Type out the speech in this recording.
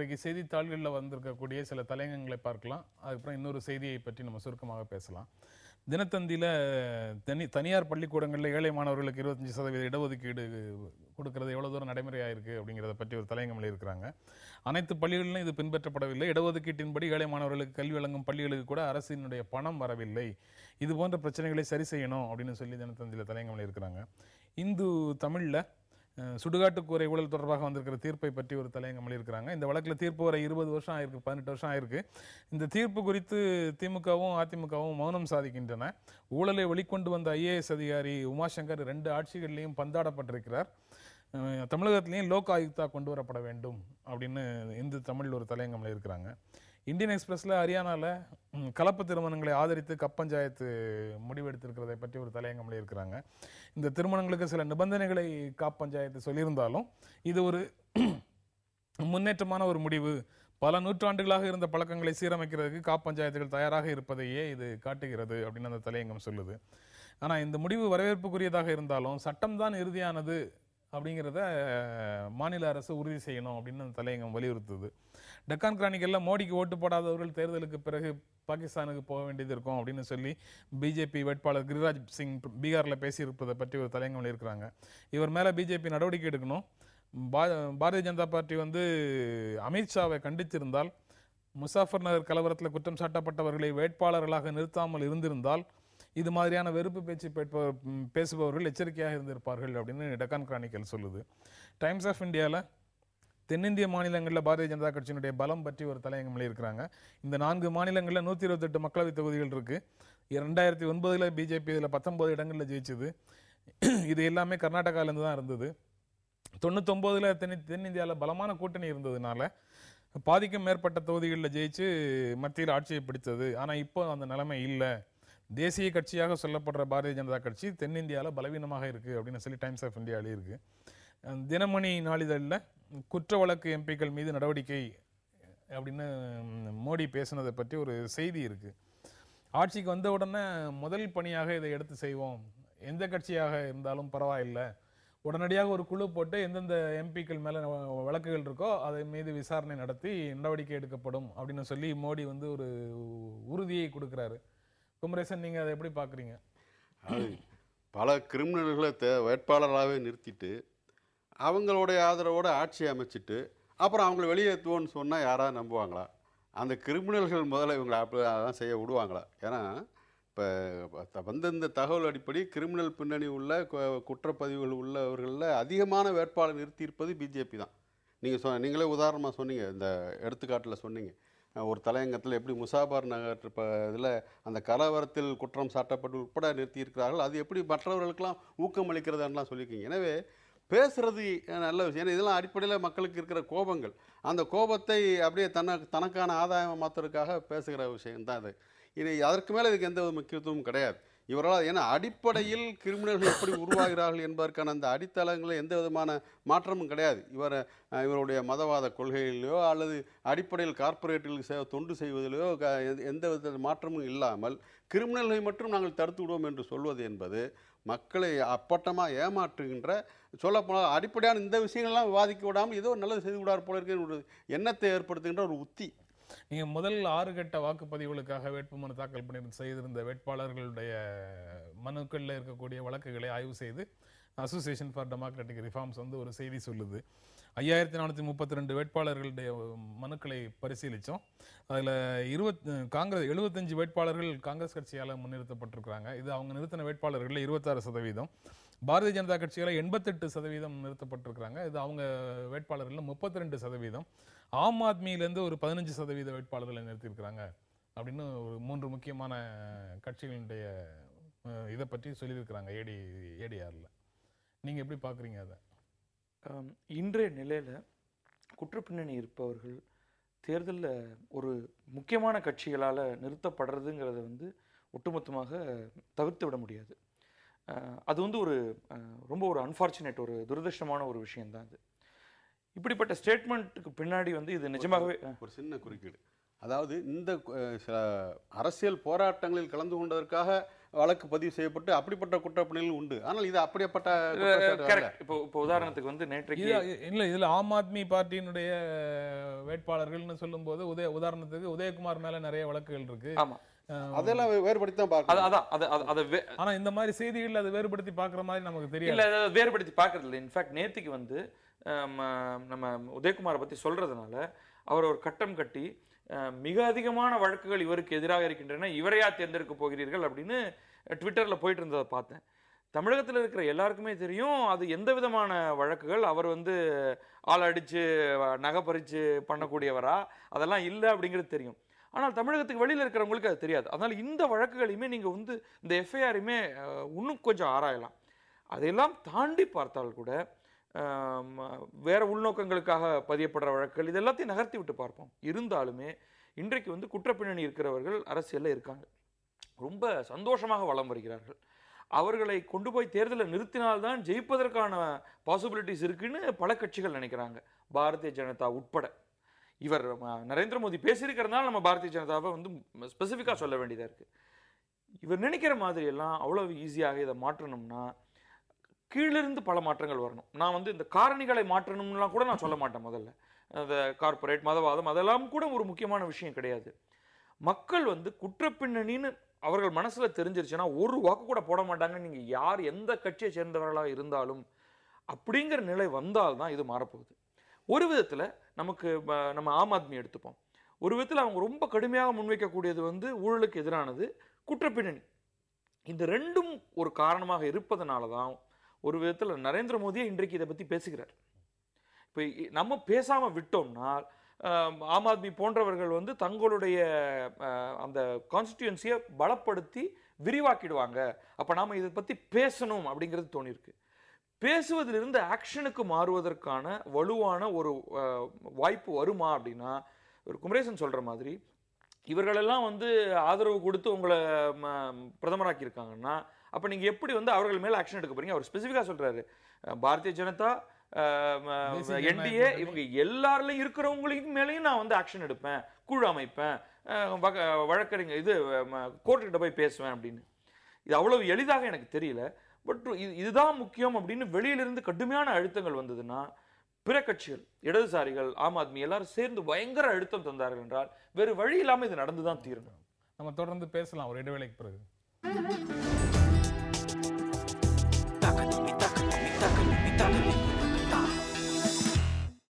இன்றைக்கு செய்தித்தாள்களில் வந்திருக்கக்கூடிய சில தலையங்கங்களை பார்க்கலாம். அதுக்கப்புறம் இன்னொரு செய்தியை பற்றி நம்ம சுருக்கமாக பேசலாம். தினத்தந்தியில் தனியார் பள்ளிக்கூடங்களில் ஏழை மாணவர்களுக்கு 25% இடஒதுக்கீடு கொடுக்கறது எவ்வளோ தூரம் நடைமுறையாயிருக்கு அப்படிங்கிறத பற்றி ஒரு தலையங்கம் எழுதியிருக்கிறாங்க. அனைத்து பள்ளிகளிலும் இது பின்பற்றப்படவில்லை. இடஒதுக்கீட்டின்படி ஏழை மாணவர்களுக்கு கல்வி வழங்கும் பள்ளிகளுக்கு கூட அரசினுடைய பணம் வரவில்லை. இது போன்ற பிரச்சனைகளை சரி செய்யணும் அப்படின்னு சொல்லி தினத்தந்தியில் தலையங்கம் எழுதியிருக்கிறாங்க. இந்து தமிழில் சுடுகாட்டு கூரை ஊழல் தொடர்பாக வந்திருக்கிற தீர்ப்பை பற்றி ஒரு தலையங்கம் எழுதியிருக்கிறாங்க. இந்த வழக்கில் தீர்ப்பு வர 20 வருஷம் ஆயிருக்கு, 18 வருஷம் ஆயிருக்கு. இந்த தீர்ப்பு குறித்து திமுகவும் அதிமுகவும் மௌனம் சாதிக்கின்றன. ஊழலை வெளிக்கொண்டு வந்த ஐஏஎஸ் அதிகாரி உமாசங்கர் 2 ஆட்சிகளிலையும் பந்தாடப்பட்டிருக்கிறார். தமிழகத்திலையும் லோக் ஆயுக்தா கொண்டு வரப்பட வேண்டும் அப்படின்னு இந்து தமிழ் ஒரு தலையங்கம் எழுதியிருக்கிறாங்க. இந்தியன் எக்ஸ்பிரஸில் ஹரியானாவில் கலப்பு திருமணங்களை ஆதரித்து கப்பஞ்சாயத்து முடிவெடுத்திருக்கிறதை பற்றி ஒரு தலையங்கம் எழுதியிருக்கிறாங்க. இந்த திருமணங்களுக்கு சில நிபந்தனைகளை காப்பஞ்சாயத்து சொல்லியிருந்தாலும் இது ஒரு முன்னேற்றமான ஒரு முடிவு. பல நூற்றாண்டுகளாக இருந்த பழக்கங்களை சீரமைக்கிறதுக்கு காப்பஞ்சாயத்துகள் தயாராக இருப்பதையே இது காட்டுகிறது அப்படின்னு அந்த தலையங்கம் சொல்லுது. ஆனால் இந்த முடிவு வரவேற்புக்குரியதாக இருந்தாலும் சட்டம்தான் இறுதியானது அப்படிங்கிறத மாநில அரசு உறுதி செய்யணும் அப்படின்னு அந்த தலையங்கம் வலியுறுத்துது. டெக்கான் கிரானிக்கலில் மோடிக்கு ஓட்டு போடாதவர்கள் தேர்தலுக்கு பிறகு பாகிஸ்தானுக்கு போக வேண்டியது இருக்கும் அப்படின்னு சொல்லி பிஜேபி வேட்பாளர் கிரிராஜ் சிங் பீகாரில் பேசியிருப்பதை பற்றி ஒரு தலையங்கம் இருக்கிறாங்க. இவர் மேலே பிஜேபி நடவடிக்கை எடுக்கணும். பாரதிய ஜனதா பார்ட்டி அமித்ஷாவை கண்டித்திருந்தால், முசாஃபர் நகர் கலவரத்தில் குற்றம் சாட்டப்பட்டவர்களை வேட்பாளர்களாக நிறுத்தாமல் இருந்திருந்தால் இது மாதிரியான வெறுப்பு பேச்சு பேசுபவர்கள் எச்சரிக்கையாக இருந்திருப்பார்கள் அப்படின்னு டெக்கான் கிரானிக்கல் சொல்லுது. டைம்ஸ் ஆஃப் இந்தியாவில் தென்னிந்திய மாநிலங்களில் பாரதிய ஜனதா கட்சியினுடைய பலம் பற்றி ஒரு தலையங்கம் எழுதியிருக்கிறாங்க. இந்த 4 மாநிலங்களில் 128 மக்களவைத் தொகுதிகள் இருக்கு. 2009 பிஜேபி இதில் 19 இடங்களில் ஜெயிச்சுது. இது எல்லாமே கர்நாடகாவிலேருந்து தான் இருந்தது. 99 தென்னிந்தியாவில் பலமான கூட்டணி இருந்ததுனால பாதிக்கும் மேற்பட்ட தொகுதிகளில் ஜெயிச்சு மத்தியில் ஆட்சியை பிடித்தது. ஆனால் இப்போ அந்த நிலைமை இல்லை. தேசிய கட்சியாக சொல்லப்படுற பாரதிய ஜனதா கட்சி தென்னிந்தியாவில் பலவீனமாக இருக்குது அப்படின்னு சொல்லி டைம்ஸ் ஆஃப் இந்தியா எழுதியிருக்கு. தினமணி நாளிதழில் குற்ற வழக்கு எம்பிக்கள் மீது நடவடிக்கை அப்படின்னு மோடி பேசினதை பற்றி ஒரு செய்தி இருக்குது. ஆட்சிக்கு வந்த உடனே முதல் பணியாக இதை எடுத்து செய்வோம், எந்த கட்சியாக இருந்தாலும் பரவாயில்லை, உடனடியாக ஒரு குழு போட்டு எந்தெந்த எம்பிக்கள் மேலே வழக்குகள் இருக்கோ அதை மீது விசாரணை நடத்தி நடவடிக்கை எடுக்கப்படும் அப்படின்னு சொல்லி மோடி ஒரு உறுதியை கொடுக்குறாரு. குமரேசன், நீங்கள் அதை எப்படி பார்க்குறீங்க? பல கிரிமினல்களை வேட்பாளராகவே நிறுத்திட்டு அவங்களுடைய ஆதரவோடு ஆட்சி அமைச்சிட்டு அப்புறம் அவங்கள வெளியேற்றுவோன்னு சொன்னால் யாராவது நம்புவாங்களா? அந்த கிரிமினல்கள் முதல்ல இவங்களை அப்படி அதான் செய்ய விடுவாங்களா? ஏன்னா இப்போ இந்த தகவல் அடிப்படை கிரிமினல் பின்னணி உள்ள குற்றப்பதிவுகள் உள்ளவர்களில் அதிகமான வேட்பாளர் நிறுத்தியிருப்பது பிஜேபி தான். நீங்களே உதாரணமாக சொன்னீங்க, இந்த எடுத்துக்காட்டில் சொன்னீங்க. ஒரு தலையங்கத்தில் எப்படி முசாபர் நகர் இதில் அந்த கலவரத்தில் குற்றம் சாட்டப்பட்டு உட்பட நிறுத்தியிருக்கிறார்கள், அது எப்படி மற்றவர்களுக்கெல்லாம் ஊக்கமளிக்கிறதுலாம் சொல்லியிருக்கீங்க. எனவே பேசுகிறது நல்ல விஷயம். ஏன்னா இதெல்லாம் அடிப்படையில் மக்களுக்கு இருக்கிற கோபங்கள், அந்த கோபத்தை அப்படியே தனக்கான ஆதாயம் மாற்றுறதுக்காக பேசுகிற விஷயம்தான் அது. இது அதற்கு மேலே இதுக்கு எந்த முக்கியத்துவமும் கிடையாது. இவரால் ஏன்னா அடிப்படையில் கிரிமினல்கள் எப்படி உருவாகிறார்கள் என்பதற்கான அந்த அடித்தளங்களில் எந்த விதமான மாற்றமும் கிடையாது. இவருடைய மதவாத கொள்கைகளிலோ அல்லது அடிப்படையில் கார்ப்பரேட்டுகளுக்கு தொண்டு செய்வதிலோ எந்த வித மாற்றமும் இல்லாமல் கிரிமினல்களை மட்டும் நாங்கள் தடுத்து விடுவோம் என்று சொல்வது என்பது மக்களை அப்பட்டமாக ஏமாற்றுகின்ற, சொல்லப்போனால் அடிப்படையான இந்த விஷயங்கள்லாம் விவாதிக்க விடாமல் ஏதோ நல்லது செய்து விடார் போல இருக்கிற ஒரு எண்ணத்தை ஏற்படுத்துகின்ற ஒரு உத்தி. நீங்கள் முதல் 6 கட்ட வாக்குப்பதிவுகளுக்காக வேட்புமனு தாக்கல் பண்ணி செய்திருந்த வேட்பாளர்களுடைய மனுக்களில் இருக்கக்கூடிய வழக்குகளை ஆய்வு செய்து அசோசியேஷன் ஃபார் டெமோக்ராட்டிக் ரிஃபார்ம்ஸ் ஒரு செய்தி சொல்லுது. 5432 வேட்பாளர்களுடைய மனுக்களை பரிசீலித்தோம். அதில் 75 வேட்பாளர்கள் காங்கிரஸ் கட்சியால் முன்னிறுத்தப்பட்டிருக்கிறாங்க. இது அவங்க நிறுத்தின வேட்பாளர்களில் 26%. பாரதிய ஜனதா கட்சியால் 88% நிறுத்தப்பட்டிருக்கிறாங்க. இது அவங்க வேட்பாளர்களில் 32%. ஆம் ஆத்மியிலேருந்து ஒரு 15% வேட்பாளர்களை நிறுத்தியிருக்கிறாங்க அப்படின்னு ஒரு 3 முக்கியமான கட்சிகளுடைய இதை பற்றி சொல்லியிருக்கிறாங்க ஏடிஆரில். நீங்கள் எப்படி பார்க்குறீங்க அதை? இன்றைய நிலையில் குற்றப்பின்னணி இருப்பவர்கள் தேர்தலில் ஒரு முக்கியமான கட்சிகளால் நிறுத்தப்படுறதுங்கிறத ஒட்டுமொத்தமாக தவிர்த்து விட முடியாது. அது ஒரு ரொம்ப ஒரு அன்ஃபார்ச்சுனேட், ஒரு துரதிருஷ்டமான ஒரு விஷயம்தான் அது. இப்படிப்பட்ட ஸ்டேட்மெண்ட்டுக்கு பின்னாடி இது நிஜமாகவே ஒரு சின்ன குறுக்கீடு. அதாவது இந்த அரசியல் போராட்டங்களில் கலந்து கொண்டதற்காக வழக்கு பதிவு செய்யப்பட்டு அப்படிப்பட்ட குற்றப்பணிகள் உண்டு. ஆனால் இது அப்படிப்பட்ட குற்றச்சாட்டு அல்ல. கரெக்ட். இப்போ உதாரணத்துக்கு வந்து நேற்றைக்கு இல்ல இதுல ஆம் ஆத்மி பார்ட்டியினுடைய வேட்பாளர்கள்னு சொல்லும்போது உதாரணத்துக்கு உதயகுமார் மேல நிறைய வழக்குகள் இருக்கு. ஆமா, அதெல்லாம் வேறுபடுத்தி தான் அது பார்க்கணும். அதான் அதை ஆனா இந்த மாதிரி செய்திகள் அது வேறுபடுத்தி பாக்குற மாதிரி நமக்கு தெரியல. இல்ல அதை வேறுபடுத்தி பார்க்கறது இல்லை. இன்ஃபேக்ட் நேத்திக்கு வந்து நம்ம உதயகுமாரை பத்தி சொல்றதுனால அவர் ஒரு கட்டம் கட்டி மிக அதிகமான வழக்குகள் இவருக்கு எதிராக இருக்கின்றன, இவரையா தேர்ந்தெடுக்க போகிறீர்கள் அப்படின்னு ட்விட்டர்ல போயிட்டு இருந்ததை பார்த்தேன். தமிழகத்தில் இருக்கிற எல்லாருக்குமே தெரியும் அது எந்த விதமான வழக்குகள். அவர் வந்து ஆள் அடிச்சு நகை பறிச்சு பண்ணக்கூடியவரா அதெல்லாம் இல்லை அப்படிங்கிறது தெரியும். ஆனால் தமிழகத்துக்கு வெளியில் இருக்கிறவங்களுக்கு அது தெரியாது. அதனால இந்த வழக்குகளையுமே நீங்க வந்து இந்த எஃப்ஐஆரையுமே இன்னும் கொஞ்சம் ஆராயலாம். அதையெல்லாம் தாண்டி பார்த்தால் கூட வேற உள்நோக்கங்களுக்காக பதியப்படுற வழக்குகள் இது எல்லாத்தையும் நகர்த்தி விட்டு பார்ப்போம். இருந்தாலுமே இன்றைக்கு வந்து குற்றப்பின்னணி இருக்கிறவர்கள் அரசியலில் இருக்காங்க, ரொம்ப சந்தோஷமாக வலம் வருகிறார்கள். அவர்களை கொண்டு போய் தேர்தலில் நிறுத்தினால்தான் ஜெயிப்பதற்கான பாசிபிலிட்டிஸ் இருக்குன்னு பல கட்சிகள் நினைக்கிறாங்க, பாரதிய ஜனதா உட்பட. இவர் நரேந்திர மோடி பேசியிருக்கிறதுனால நம்ம பாரதிய ஜனதாவை வந்து ஸ்பெசிஃபிக்காக சொல்ல வேண்டியதாக இருக்குது. இவர் நினைக்கிற மாதிரி எல்லாம் அவ்வளவு ஈஸியாக இதை மாற்றணும்னா கீழிருந்து பல மாற்றங்கள் வரணும். நான் வந்து இந்த காரணிகளை மாற்றணும்லாம் கூட நான் சொல்ல மாட்டேன். முதல்ல அந்த கார்பரேட் மதவாதம் அதெல்லாம் கூட ஒரு முக்கியமான விஷயம் கிடையாது. மக்கள் வந்து குற்றப்பின்னணின்னு அவர்கள் மனசுல தெரிஞ்சிருச்சுன்னா ஒரு வாக்கு கூட போட மாட்டாங்க, நீங்க யார் எந்த கட்சியை சேர்ந்தவர்களாக இருந்தாலும். அப்படிங்கிற நிலை வந்தால்தான் இது மாறப்போகுது. ஒரு விதத்துல நமக்கு நம்ம ஆம் ஆத்மி எடுத்துப்போம். ஒரு விதத்தில் அவங்க ரொம்ப கடுமையாக முன்வைக்கக்கூடியது வந்து ஊழலுக்கு எதிரானது, குற்றப்பின்னணி. இந்த ரெண்டும் ஒரு காரணமாக இருப்பதனால தான் ஒரு விதத்தில் நரேந்திர மோடியே இன்றைக்கு இதை பற்றி பேசுகிறார். இப்போ நம்ம பேசாமல் விட்டோம்னா ஆம் ஆத்மி போன்றவர்கள் வந்து தங்களுடைய அந்த கான்ஸ்டிடியூன்சியை பலப்படுத்தி விரிவாக்கிடுவாங்க. அப்போ நாம் இதை பற்றி பேசணும் அப்படிங்கிறது தோணியிருக்கு. பேசுவதிலிருந்து ஆக்ஷனுக்கு மாறுவதற்கான வலுவான ஒரு வாய்ப்பு வருமா அப்படின்னா, ஒரு குமரேசன் சொல்கிற மாதிரி இவர்களெல்லாம் வந்து ஆதரவு கொடுத்து உங்களை பிரதமராக்கி இருக்காங்கன்னா அப்போ நீங்கள் எப்படி வந்து அவர்கள் மேலே ஆக்ஷன் எடுக்க போறீங்க? அவர் ஸ்பெசிஃபிக்காக சொல்கிறாரு, பாரதிய ஜனதா, என்டிஏ இவங்க எல்லாரிலையும் இருக்கிறவங்களையும் மேலேயும் நான் வந்து ஆக்ஷன் எடுப்பேன், குழு அமைப்பேன், வழக்கறிஞர் இது கோர்ட்டுக்கிட்ட போய் பேசுவேன் அப்படின்னு. இது அவ்வளவு எளிதாக எனக்கு தெரியல. பட் இதுதான் முக்கியம் அப்படின்னு வெளியிலிருந்து கடுமையான அழுத்தங்கள் வந்ததுன்னா பிற கட்சிகள், இடதுசாரிகள், ஆம் ஆத்மி எல்லாரும் சேர்ந்து பயங்கர அழுத்தம் தந்தார்கள் என்றால் வேறு வழி இல்லாமல் இது நடந்துதான் தீரணும். நம்ம தொடர்ந்து பேசலாம் ஒரு இடைவேளைக்கு பிறகு. Taka,